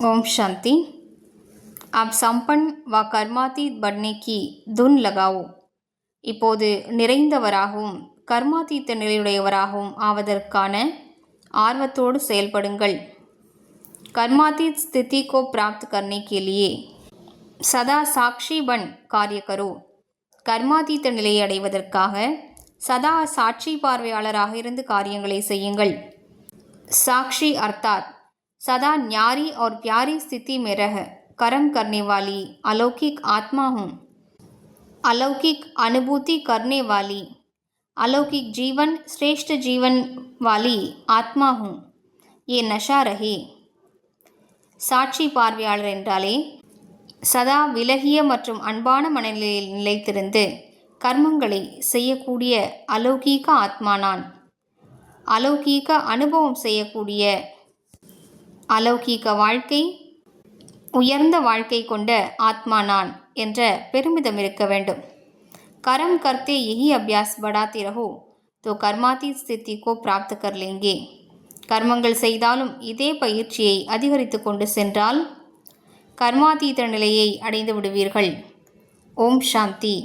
ओम शांति। आप संपन्न व कर्मातीत बनने की धुन लगाओ. இப்போது நிறைந்தவராகவும் கர்மாதீத்த நிலையுடையவராகவும் ஆவதற்கான ஆர்வத்தோடு செயல்படுங்கள். कर्मातीत स्थिति को प्राप्त करने के लिए सदा साक्षी बन कार्य करो. கர்மாதீத்த நிலையை அடைவதற்காக சதா சாட்சி பார்வையாளராக இருந்து காரியங்களை செய்யுங்கள். साक्षी अर्थात सदा न्यारी और प्यारी स्थिति में रह कर्म करने वाली अलौकिक आत्मा हूँ. अलौकिक अनुभूति करने वाली अलौकिक जीवन श्रेष्ठ जीवन वाली आत्मा हूँ. ये नशा रहे. சாட்சி பார்வையாளர் என்றாலே சதா விலகிய மற்றும் அன்பான மனநிலையில் நிலைத்திருந்து கர்மங்களை செய்யக்கூடிய அலௌகீக ஆத்மா நான். அலௌகீக அனுபவம் செய்யக்கூடிய அலௌகீக வாழ்க்கை உயர்ந்த வாழ்க்கை கொண்ட ஆத்மா நான் என்ற பெருமிதம் இருக்க வேண்டும். कर्म करते यही अभ्यास बढ़ाते रहो तो कर्मातीत स्थिति को प्राप्त कर लेंगे. கர்மங்கள் செய்தாலும் இதே பயிற்சியை அதிகரித்து கொண்டு சென்றால் கர்மாதீத நிலையை அடைந்து விடுவீர்கள். ஓம் சாந்தி.